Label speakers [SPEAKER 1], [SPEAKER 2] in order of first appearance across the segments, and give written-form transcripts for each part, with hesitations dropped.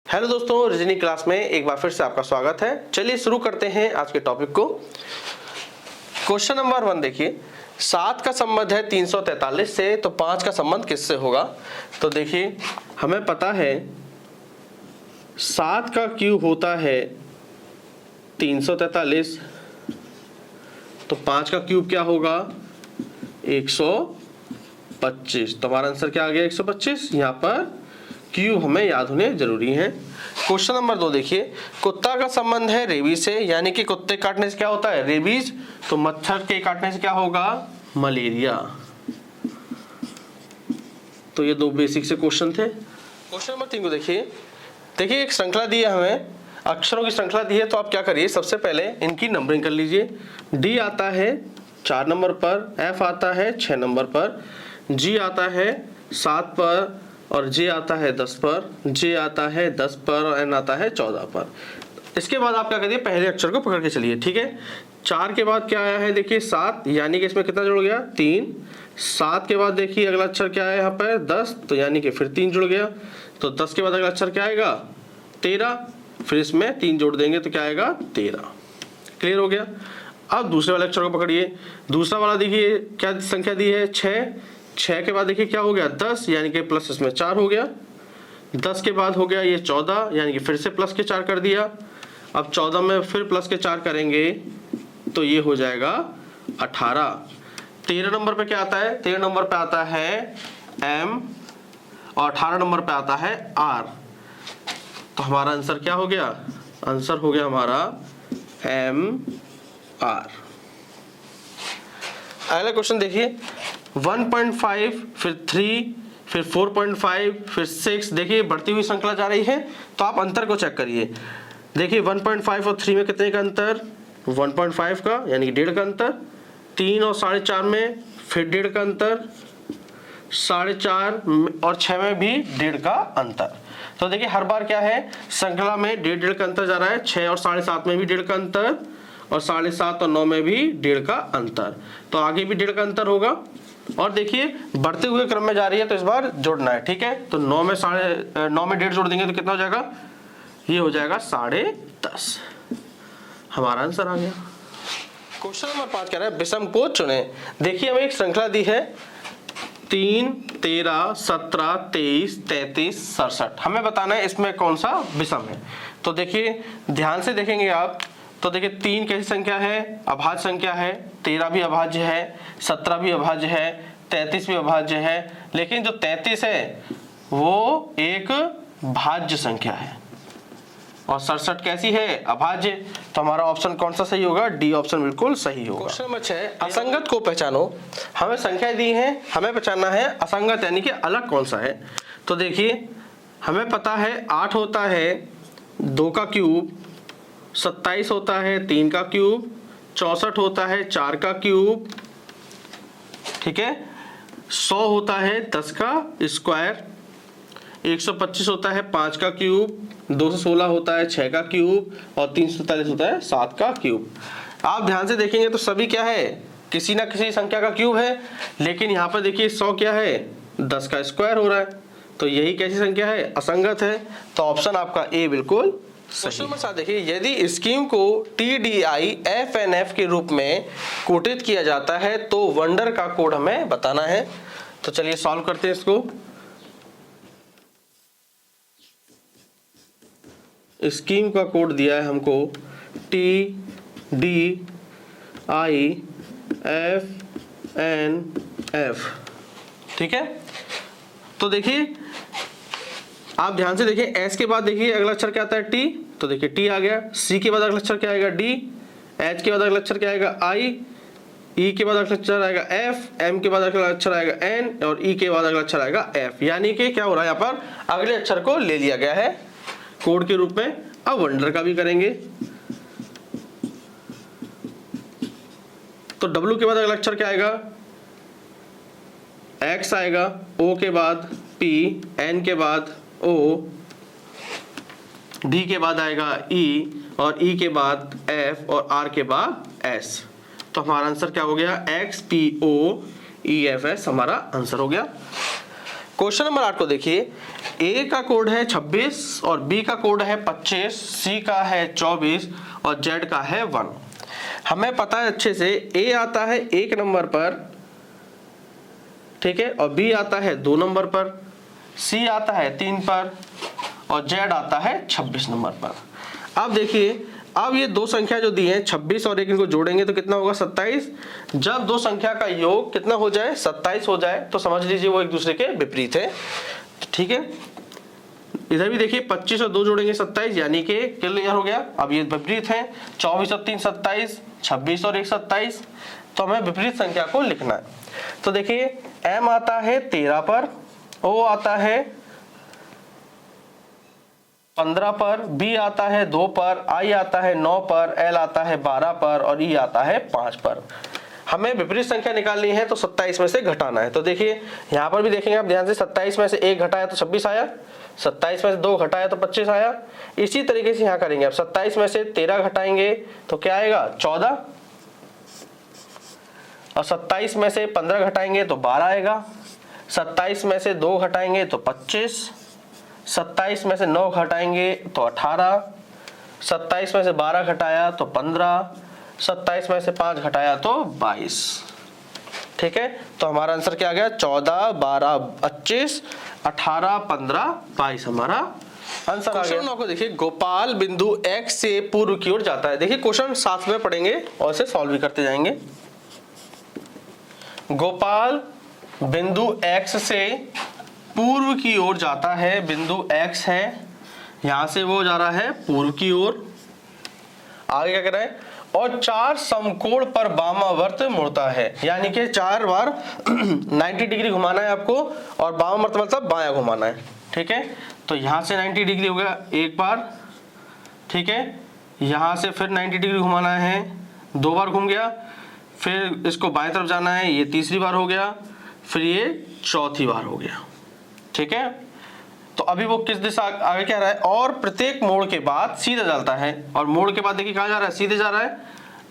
[SPEAKER 1] Hello दोस्तों, reasoning class में एक बार फिर से आपका स्वागत है। चलिए शुरू करते हैं आज के टॉपिक को। क्वेश्चन नंबर 1 देखिए, 7 का संबंध है 343 से, तो 5 का संबंध किससे होगा? तो देखिए हमें पता है 7 का क्यूब होता है 343, तो 5 का क्यूब क्या होगा? 125। तो हमारा आंसर क्या आ गया? 125। यहाँ पर क्यूब हमें याद होने जरूरी है। क्वेश्चन नंबर 2 देखिए, कुत्ता का संबंध है रेबीज से, यानी कि कुत्ते काटने से क्या होता है? रेबीज। तो मच्छर के काटने से क्या होगा? मलेरिया। तो ये दो बेसिक से क्वेश्चन थे। क्वेश्चन नंबर 3 को देखिए एक श्रृंखला दी है हमें, अक्षरों की श्रृंखला दी है। तो आप क्या करिए, सबसे पहले इनकी नंबरिंग कर लीजिए। डी आता है 4 नंबर पर, एफ आता है 6 नंबर पर, जी आता है 7 पर, और जे आता है 10 पर, जे आता है 10 पर, और एन आता है 14 पर। इसके बाद आप क्या करिए, पहले अक्षर को पकड़ के चलिए। ठीक है, 4 के बाद क्या आया है? देखिए 7, यानी कि इसमें कितना जुड़ गया? 3। 7 के बाद देखिए अगला अक्षर क्या है यहाँ पर? 10, तो यानी कि फिर 3 जुड़ गया। तो 10 के बाद अगला अक्षर क्या आएगा? 13। फिर इसमें 3 जोड़ देंगे तो क्या आएगा? 13। क्लियर हो गया। अब दूसरे वाले अक्षर को पकड़िए। दूसरा वाला देखिए क्या संख्या दी है? 6। 6 के बाद देखिए क्या हो गया? 10, यानी कि प्लस इसमें 4 हो गया। 10 के बाद हो गया ये 14, यानी कि फिर से प्लस के 4 कर दिया। अब 14 में फिर प्लस के 4 करेंगे तो ये हो जाएगा 18। 13 नंबर पे क्या आता है? 13 नंबर पे आता है M, और 18 नंबर पे आता है R। तो हमारा आंसर क्या हो गया? आंसर हो गया हमारा MR। अगला क्वेश्चन देखिए, 1.5, फिर 3, फिर 4.5, फिर 6। देखिए बढ़ती हुई श्रृंखला जा रही है, तो आप अंतर को चेक करिए। देखिए 1.5 और 3 में कितने का अंतर? 1.5 का, यानी कि 1.5 का अंतर। 3 और 4.5 में फिर 1.5 का अंतर। 4.5 और 6 में भी 1.5 का अंतर। तो देखिए हर बार क्या है, श्रृंखला में 1.5 का अंतर जा रहा है। 6 और 7.5 में भी 1.5 का अंतर, और 7.5 और 9 में भी 1.5 का अंतर। तो आगे भी 1.5 का अंतर होगा। और देखिए बढ़ते हुए क्रम में जा रही है, तो इस बार जोड़ना है। ठीक है, तो 9 में 1.5 जोड़ देंगे तो कितना हो जाएगा? ये हो जाएगा 10.5। हमारा आंसर आ गया। क्वेश्चन नंबर 5 कह रहा है विषम को चुने। देखिए हमें एक श्रृंखला दी है 3, 13, 17, 23, 33, 67। हमें बताना है इसमें कौन सा विषम है। तो देखिए ध्यान से देखेंगे आप, तो देखिए 3 कैसी संख्या है? अभाज्य संख्या है। 13 भी अभाज्य है, 17 भी अभाज्य है, 33 भी अभाज्य है। लेकिन जो 33 है वो एक भाज्य संख्या है, और 67 कैसी है? अभाज्य। तो हमारा ऑप्शन कौन सा सही होगा? डी ऑप्शन बिल्कुल सही होगा। क्वेश्चन नंबर 6, असंगत को पहचानो। हमें संख्या दी है, हमें पहचानना है असंगत यानी कि अलग कौन सा है। तो देखिए हमें पता है 8 होता है 2 का क्यूब, 27 होता है 3 का क्यूब, 64 होता है 4 का क्यूब। ठीक है, 100 होता है 10 का स्क्वायर, 125 होता है 5 का क्यूब, 216 होता है 6 का क्यूब, और 343 होता है 7 का क्यूब। आप ध्यान से देखेंगे तो सभी क्या है? किसी ना किसी संख्या का क्यूब है। लेकिन यहाँ पर देखिए 100 क्या है? 10 का स्क्वायर हो रहा है। तो यही कैसी संख्या है? असंगत है। तो ऑप्शन आपका ए बिल्कुल क्वेश्चन नंबर 7 देखिए, यदि स्कीम को TDI FNF के रूप में कोटित किया जाता है तो वंडर का कोड हमें बताना है। तो चलिए सॉल्व करते हैं इसको। स्कीम का कोड दिया है हमको TDI FNF। ठीक है, तो देखिए आप ध्यान से देखिए, एस के बाद देखिए अगला अक्षर क्या आता है? टी। तो देखिए टी आ गया। सी के बाद अगला अक्षर क्या आएगा? डी। एच के बाद अगला अक्षर क्या आएगा? आई। ई के बाद अगला अक्षर आएगा एफ। एम के बाद अगला अक्षर आएगा एन, और ई के बाद अगला अक्षर आएगा एफ। यानी कि क्या हो रहा है यहाँ पर? अगले अक्षर को ले लिया गया है कोड के रूप में। अब वंडर का भी करेंगे। तो डब्ल्यू के बाद अगला अक्षर क्या आएगा? एक्स आएगा, ओ के बाद पी, एन के बाद ओ, डी के बाद आएगा ई, और ई के बाद एफ, और आर के बाद एस। तो हमारा आंसर क्या हो गया? XPOEFS हमारा आंसर हो गया। क्वेश्चन नंबर 8 को देखिए, ए का कोड है 26 और बी का कोड है 25, सी का है 24 और जेड का है 1। हमें पता है अच्छे से ए आता है 1 नंबर पर, ठीक है, और बी आता है 2 नंबर पर, सी आता है 3 पर और जेड आता है 26 नंबर पर। अब देखिए, अब ये दो संख्या जो दी है 26 और 1, इनको जोड़ेंगे तो कितना होगा 27। जब दो संख्या का योग कितना हो जाए 27 हो जाए तो समझ लीजिए वो एक दूसरे के विपरीत है, ठीक है। इधर भी देखिए 25 और 2 जोड़ेंगे 27, यानी कि क्लियर हो गया। अब ये विपरीत है, 24 और 3 27, 26 और 1 27, तो हमें विपरीत संख्या को लिखना है। तो देखिए m आता है 13 पर, o आता है 15 पर, b आता है 2 पर, i आता है 9 पर, l आता है 12 पर और e आता है 5 पर। हमें विपरीत संख्या निकालनी है तो 27 में से घटाना है। तो देखिए यहाँ पर भी देखेंगे आप ध्यान से, 27 में से 1 घटाया तो 26 आया, 27 में से 2 घटाया तो 25 आया। इसी तरीके से यहाँ करेंगे। अब 27 में से 13 घटाएंगे तो क्या आएगा 14, और 27 में से 15 घटाएंगे तो 12 आएगा, 27 में से 2 घटाएंगे तो 25, 27 में से 9 घटाएंगे तो 18, 27 में से 12 घटाया तो 15, 27 में से 5 घटाया तो 22, ठीक है। तो हमारा आंसर क्या आ गया 14, 12, 25, 18, 15, 22 हमारा आंसर आ गया। क्वेश्चन को देखिए, गोपाल बिंदु x से पूर्व की ओर जाता है। देखिए क्वेश्चन साथ में पढ़ेंगे और इसे सॉल्व भी करते जाएंगे। गोपाल बिंदु x से पूर्व की ओर जाता है, बिंदु x है, यहां से वो जा रहा है पूर्व की ओर। आगे क्या कर रहा है, और 4 समकोण पर वामावर्त मुड़ता है, यानी कि 4 बार 90 डिग्री घुमाना है आपको, और वामावर्त मतलब बायां घुमाना है, ठीक है। तो यहां से 90 डिग्री हो गया एक बार, ठीक है, यहां से फिर 90 डिग्री घुमाना है, 2 बार घूम गया, फिर इसको बाएं तरफ जाना है, ये तीसरी बार हो गया, फिर ये चौथी बार हो गया, ठीक है। तो अभी वो किस दिशा आगे क्या रहा है, और प्रत्येक मोड़ के बाद सीधे चलता है, और मोड़ के बाद देखिए कहाँ जा रहा है, सीधे जा रहा है।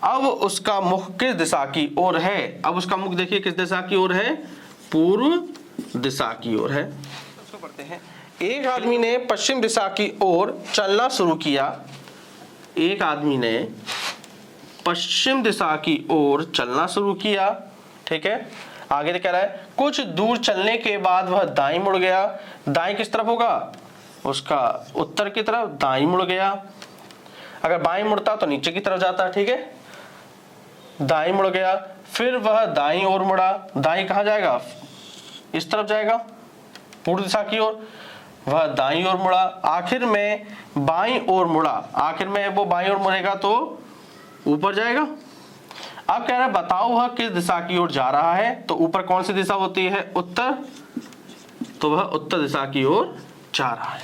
[SPEAKER 1] अब उसका मुख किस दिशा की ओर है, अब उसका मुख देखिए किस दिशा की ओर है, पूर्व दिशा की ओर है। उसको पढ़ते हैं। एक आदमी ने पश्चिम दिशा की ओर चलना शुरू किया, एक आदमी ने पश्चिम दिशा की ओर चलना शुरू किया, ठीक है। आगे तो कह रहा है कुछ दूर चलने के बाद वह दाईं मुड़ गया। दाईं किस तरफ होगा, उसका उत्तर की तरफ, दाईं मुड़ गया। अगर बाईं मुड़ता तो नीचे की तरफ जाता, ठीक है। दाईं मुड़ गया, फिर वह दाईं ओर मुड़ा। दाईं कहाँ जाएगा, इस तरफ जाएगा, पूर्व दिशा की ओर। वह दाईं ओर मुड़ा, आखिर में बाईं ओर मुड़ा। आखिर में वो बाईं ओर मुड़ेगा तो ऊपर जाएगा। अब कह रहा है बताओ वह किस दिशा की ओर जा रहा है, तो ऊपर कौन सी दिशा होती है, उत्तर, तो वह उत्तर दिशा की ओर जा रहा है।